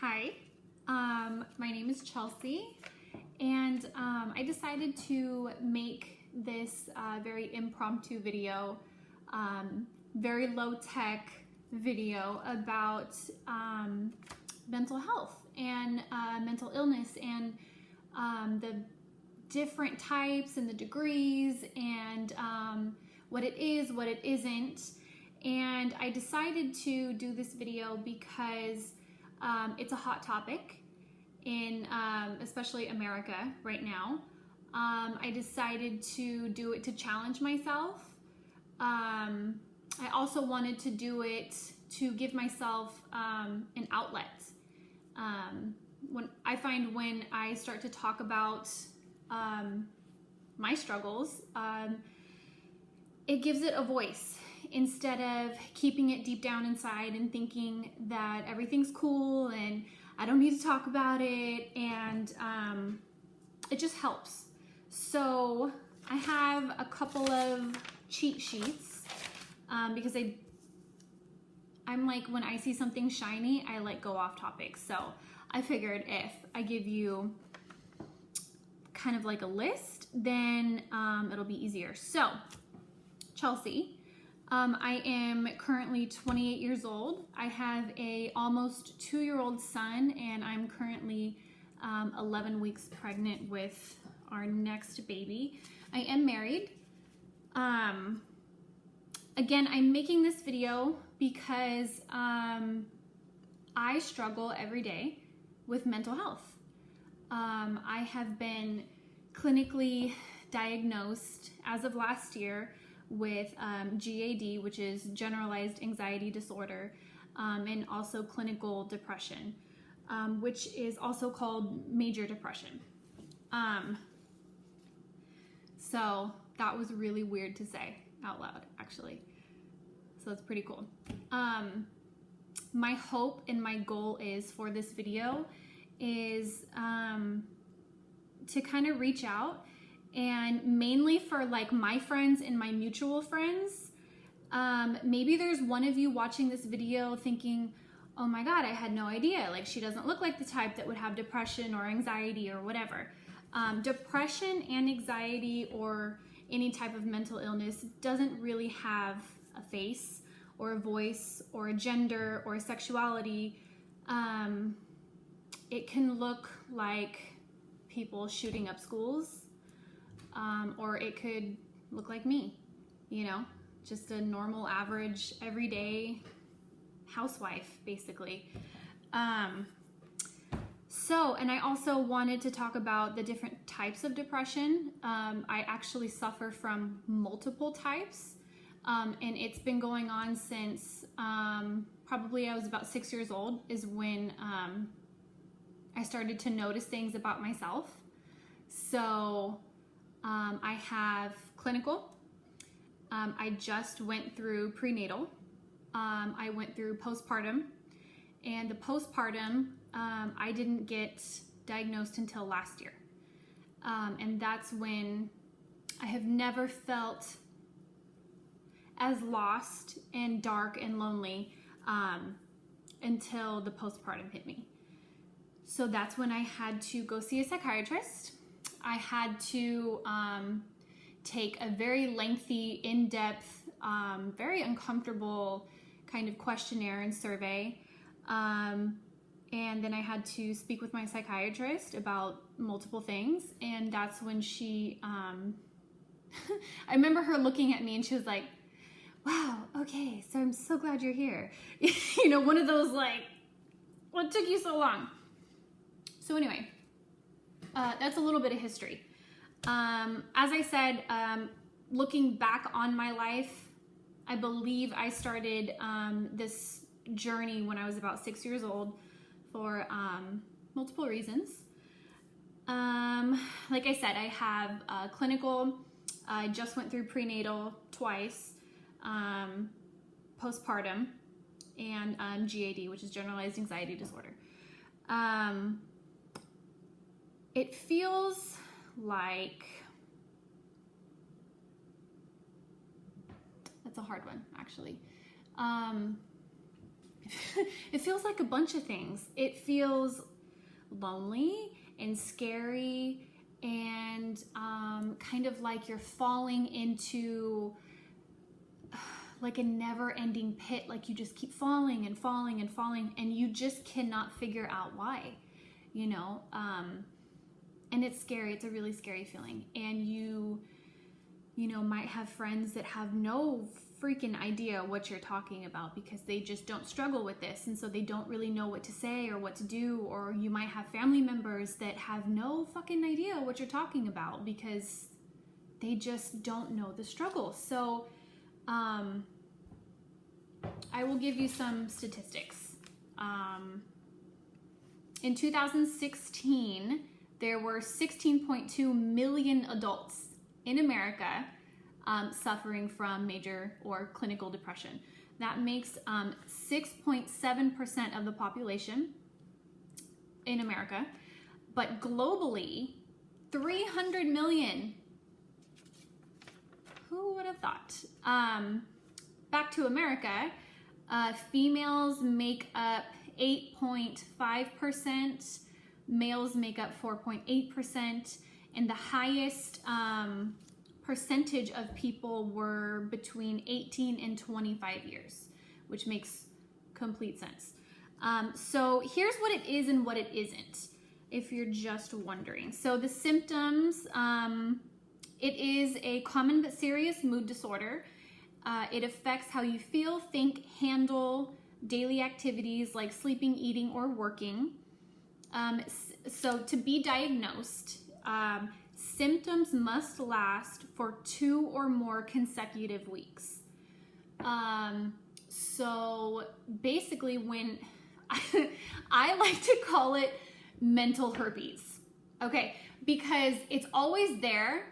Hi, my name is Chelsea, and I decided to make this very impromptu video, very low-tech video about mental health and mental illness and the different types and the degrees and what it is, what it isn't. And I decided to do this video because it's a hot topic in especially America right now. I decided to do it to challenge myself. I also wanted to do it to give myself an outlet. When I start to talk about my struggles, it gives it a voice instead of keeping it deep down inside and thinking that everything's cool and I don't need to talk about it, and it just helps. So I have a couple of cheat sheets because I'm like, when I see something shiny, I like go off topic. So I figured if I give you kind of like a list, then it'll be easier. So Chelsea, I am currently 28 years old. I have a almost 2-year-old son, and I'm currently 11 weeks pregnant with our next baby. I am married. Again, I'm making this video because I struggle every day with mental health. I have been clinically diagnosed as of last year with GAD, which is generalized anxiety disorder, and also clinical depression, which is also called major depression. So that was really weird to say out loud, actually. So that's pretty cool. My hope and my goal is for this video is to kind of reach out, and mainly for like my friends and my mutual friends. Maybe there's one of you watching this video thinking, oh my God, I had no idea. Like, she doesn't look like the type that would have depression or anxiety or whatever. Depression and anxiety or any type of mental illness doesn't really have a face or a voice or a gender or a sexuality. It can look like people shooting up schools. Or it could look like me, you know, just a normal, average, everyday housewife, basically. And I also wanted to talk about the different types of depression. I actually suffer from multiple types, and it's been going on since probably I was about 6 years old is when I started to notice things about myself. So I have clinical. I just went through prenatal. I went through postpartum, and the postpartum, I didn't get diagnosed until last year. And that's when I have never felt as lost and dark and lonely until the postpartum hit me. So that's when I had to go see a psychiatrist. I had to take a very lengthy, in-depth, very uncomfortable kind of questionnaire and survey. And then I had to speak with my psychiatrist about multiple things. And that's when she, I remember her looking at me and she was like, wow, okay, so I'm so glad you're here. You know, one of those like, what took you so long? So anyway, that's a little bit of history. As I said, looking back on my life, I believe I started this journey when I was about 6 years old for multiple reasons. Like I said, I have clinical. I just went through prenatal twice, postpartum, and GAD, which is generalized anxiety disorder. It feels like, that's a hard one, actually. it feels like a bunch of things. It feels lonely and scary and kind of like you're falling into like a never-ending pit, like you just keep falling and falling and falling, and you just cannot figure out why, you know. And it's scary. It's a really scary feeling. And you know, might have friends that have no freaking idea what you're talking about because they just don't struggle with this, and so they don't really know what to say or what to do. Or you might have family members that have no fucking idea what you're talking about because they just don't know the struggle. So I will give you some statistics. In 2016, there were 16.2 million adults in America suffering from major or clinical depression. That makes 6.7% of the population in America. But globally, 300 million. Who would have thought? Back to America, females make up 8.5%, males make up 4.8%, and the highest percentage of people were between 18 and 25 years, which makes complete sense. So here's what it is and what it isn't, if you're just wondering. So the symptoms, it is a common but serious mood disorder. It affects how you feel, think, handle daily activities like sleeping, eating, or working. So to be diagnosed, symptoms must last for 2 or more consecutive weeks. So basically when I like to call it mental herpes, okay? Because it's always there,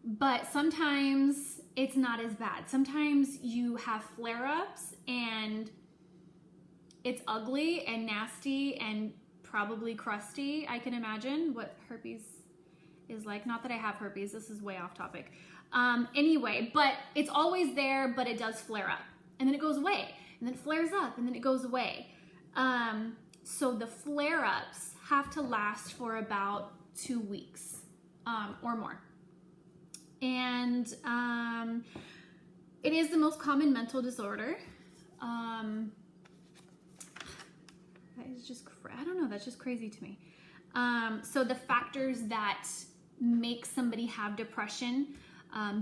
but sometimes it's not as bad. Sometimes you have flare-ups and it's ugly and nasty and probably crusty. I can imagine what herpes is like. Not that I have herpes, this is way off topic. Anyway, but it's always there, but it does flare up and then it goes away and then it flares up and then it goes away. So the flare-ups have to last for about 2 weeks or more. And it is the most common mental disorder. That is just, I don't know, that's just crazy to me. So the factors that make somebody have depression,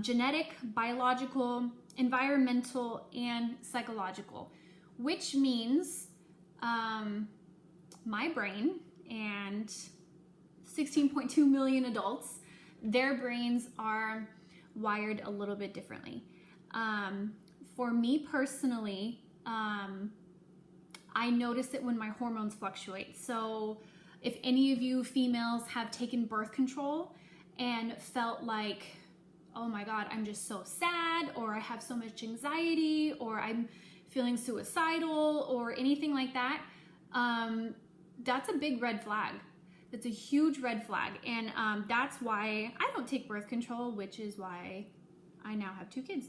genetic, biological, environmental, and psychological, which means my brain and 16.2 million adults, their brains are wired a little bit differently. For me personally, I notice it when my hormones fluctuate. So if any of you females have taken birth control and felt like, oh my God, I'm just so sad, or I have so much anxiety, or I'm feeling suicidal, or anything like that, that's a big red flag. It's a huge red flag. And that's why I don't take birth control, which is why I now have 2 kids.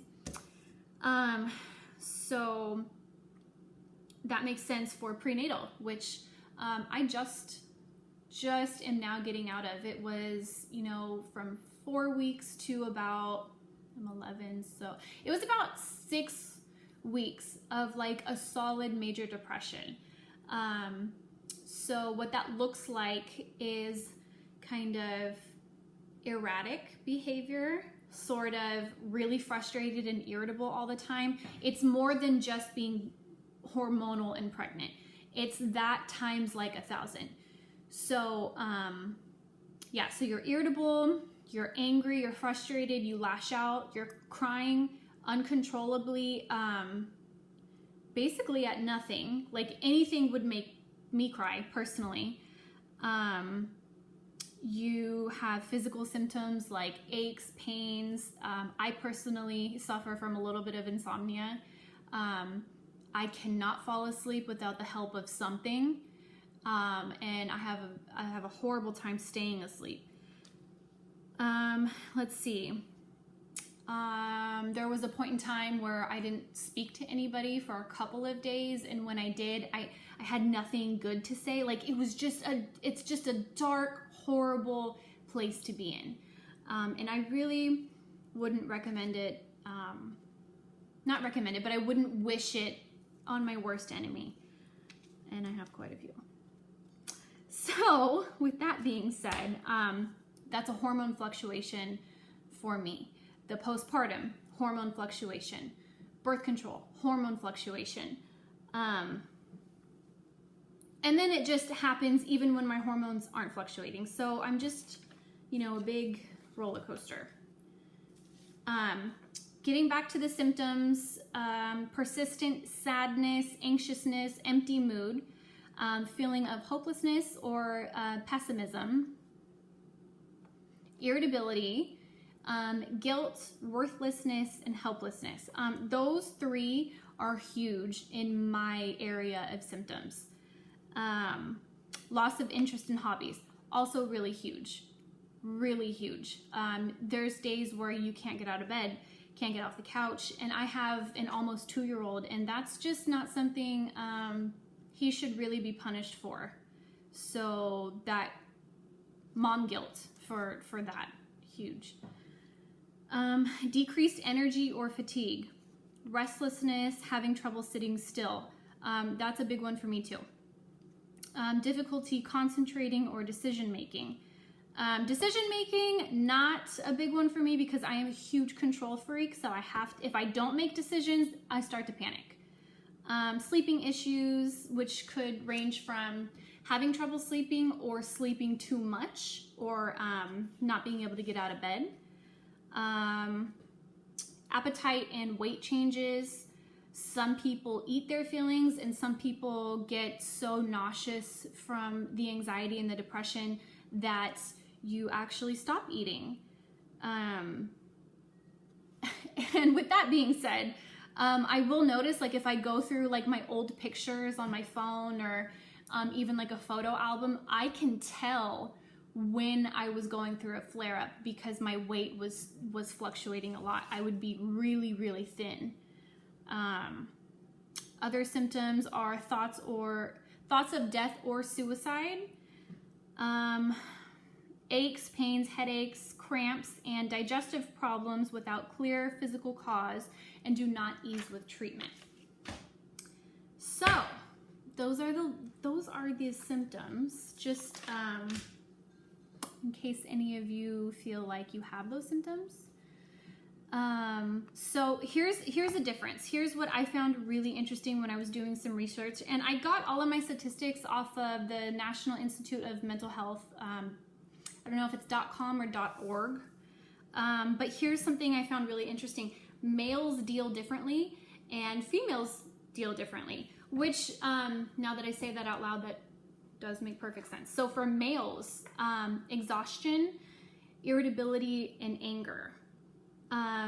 So that makes sense for prenatal, which I just am now getting out of. It was, you know, from 4 weeks to about, I'm 11, so it was about 6 weeks of like a solid major depression. So what that looks like is kind of erratic behavior, sort of really frustrated and irritable all the time. It's more than just being hormonal and pregnant. It's that times like 1,000. So yeah, so you're irritable, you're angry, you're frustrated, you lash out, you're crying uncontrollably, basically at nothing. Like anything would make me cry personally. You have physical symptoms like aches, pains. I personally suffer from a little bit of insomnia. I cannot fall asleep without the help of something. And I have a horrible time staying asleep. Let's see. There was a point in time where I didn't speak to anybody for a couple of days, and when I did, I had nothing good to say. Like, it's just a dark, horrible place to be in. And I really wouldn't recommend it. Not recommend it, but I wouldn't wish it on my worst enemy. And I have quite a few. So with that being said, that's a hormone fluctuation for me. The postpartum, hormone fluctuation. Birth control, hormone fluctuation. And then it just happens even when my hormones aren't fluctuating. So I'm just, a big roller coaster. Getting back to the symptoms, persistent sadness, anxiousness, empty mood, feeling of hopelessness or pessimism, irritability, guilt, worthlessness, and helplessness. Those three are huge in my area of symptoms. Loss of interest in hobbies, also really huge. Really huge. There's days where you can't get out of bed, can't get off the couch, and I have an almost 2-year-old, and that's just not something he should really be punished for. So that mom guilt for that, huge. Decreased energy or fatigue, restlessness, having trouble sitting still. That's a big one for me too. Difficulty concentrating or decision making. Decision making, not a big one for me because I am a huge control freak. So if I don't make decisions, I start to panic. Sleeping issues, which could range from having trouble sleeping or sleeping too much or not being able to get out of bed. Appetite and weight changes. Some people eat their feelings and some people get so nauseous from the anxiety and the depression that you actually stop eating. And with that being said, I will notice, like, if I go through like my old pictures on my phone or even like a photo album, I can tell when I was going through a flare-up because my weight was fluctuating a lot. I would be really, really thin. Other symptoms are thoughts of death or suicide, aches, pains, headaches, cramps, and digestive problems without clear physical cause and do not ease with treatment. So those are the symptoms, just in case any of you feel like you have those symptoms. So here's a difference. Here's what I found really interesting when I was doing some research, and I got all of my statistics off of the National Institute of Mental Health. I don't know if it's .com or .org, but here's something I found really interesting. Males deal differently and females deal differently, which now that I say that out loud, that does make perfect sense. So for males, exhaustion, irritability, and anger.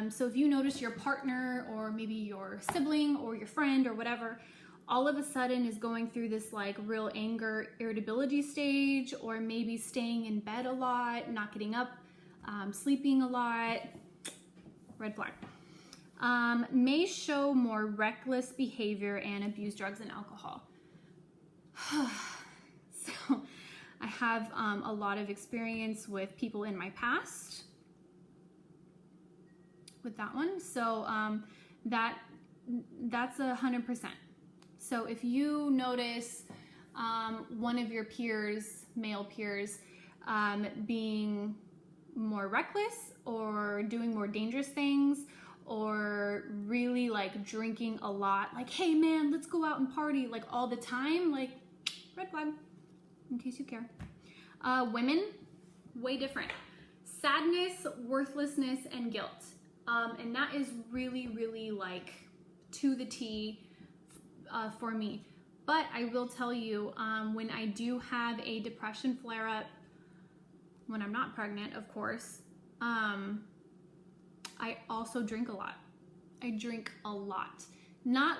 So if you notice your partner or maybe your sibling or your friend or whatever, all of a sudden is going through this like real anger, irritability stage, or maybe staying in bed a lot, not getting up, sleeping a lot, red flag. May show more reckless behavior and abuse drugs and alcohol. So I have a lot of experience with people in my past with that one. So that's 100%. So if you notice one of your peers, male peers, being more reckless or doing more dangerous things or really like drinking a lot, like, hey man, let's go out and party like all the time, like red flag, in case you care. Women, way different. Sadness, worthlessness, and guilt. And that is really, really like to the T for me. But I will tell you, when I do have a depression flare-up, when I'm not pregnant, of course, I also drink a lot. I drink a lot. Not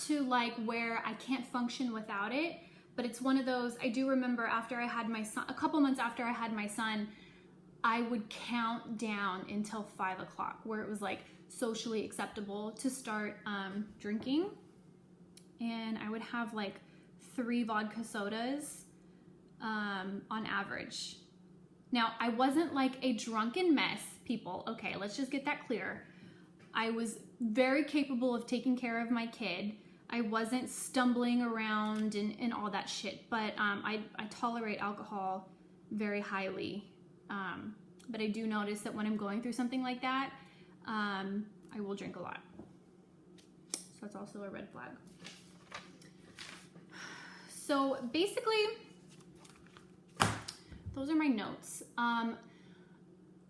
to like where I can't function without it, but it's one of those, I do remember after I had my son, a couple months after I had my son, I would count down until 5 o'clock, where it was like socially acceptable to start drinking. And I would have like 3 vodka sodas on average. Now, I wasn't like a drunken mess, people. Okay, let's just get that clear. I was very capable of taking care of my kid. I wasn't stumbling around and all that shit, but I tolerate alcohol very highly. But I do notice that when I'm going through something like that, I will drink a lot. So that's also a red flag. So basically, those are my notes.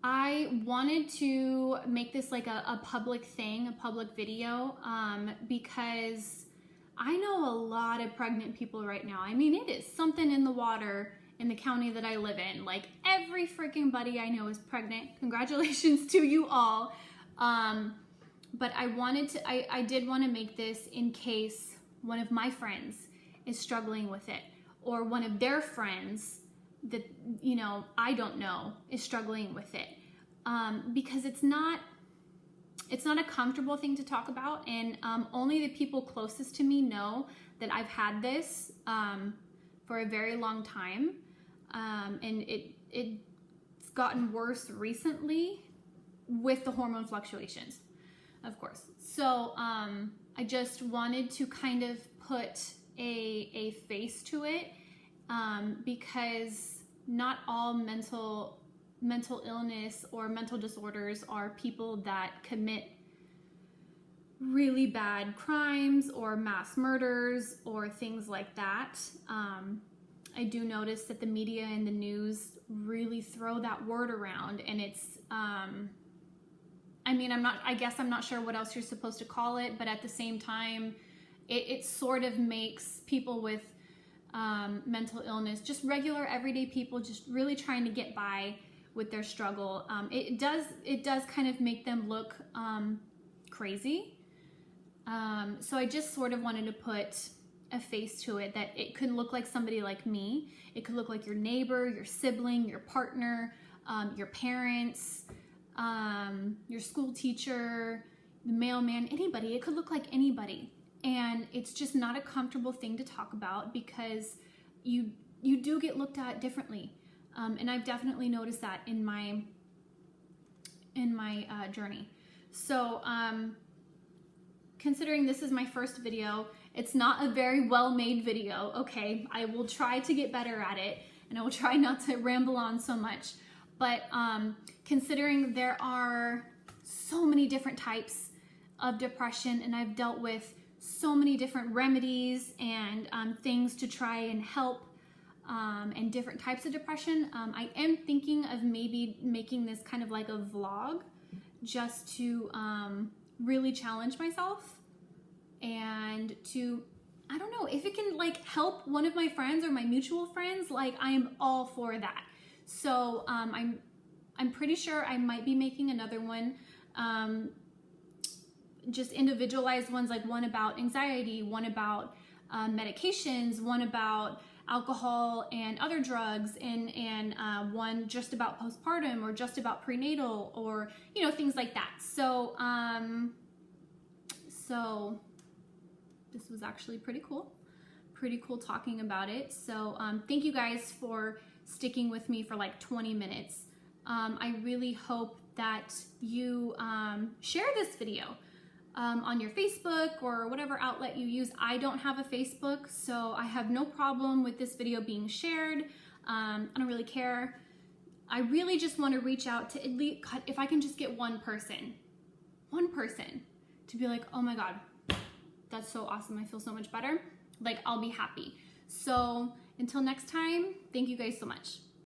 I wanted to make this like a public thing, a public video, because I know a lot of pregnant people right now. I mean, it is something in the water in the county that I live in. Like every freaking buddy I know is pregnant. Congratulations to you all. But I did want to make this in case one of my friends is struggling with it, or one of their friends that, you know, I don't know is struggling with it. Because it's not a comfortable thing to talk about, and only the people closest to me know that I've had this for a very long time, and it's gotten worse recently with the hormone fluctuations, of course. So I just wanted to kind of put a face to it, because not all mental illness or mental disorders are people that commit really bad crimes or mass murders or things like that. I do notice that the media and the news really throw that word around, and it's, I mean, I guess I'm not sure what else you're supposed to call it, but at the same time, it sort of makes people with mental illness, just regular everyday people, just really trying to get by with their struggle. It does kind of make them look crazy. So I just sort of wanted to put a face to it, that it could look like somebody like me. It could look like your neighbor, your sibling, your partner, your parents, your school teacher, the mailman, anybody. It could look like anybody. And it's just not a comfortable thing to talk about, because you do get looked at differently. And I've definitely noticed that in my journey. So considering this is my first video, it's not a very well-made video, okay? I will try to get better at it, and I will try not to ramble on so much. But considering there are so many different types of depression, and I've dealt with so many different remedies and things to try and help, and different types of depression, I am thinking of maybe making this kind of like a vlog, just to really challenge myself, and to, I don't know, if it can like help one of my friends or my mutual friends, like I am all for that. So I'm pretty sure I might be making another one, just individualized ones, like one about anxiety, one about medications, one about alcohol and other drugs, and one just about postpartum, or just about prenatal, or, you know, things like that. So so this was actually pretty cool talking about it. So thank you guys for sticking with me for like 20 minutes. I really hope that you share this video on your Facebook or whatever outlet you use. I don't have a Facebook, so I have no problem with this video being shared. I don't really care. I really just want to reach out to at least, if I can just get one person to be like, oh my God, that's so awesome, I feel so much better. Like, I'll be happy. So until next time, thank you guys so much.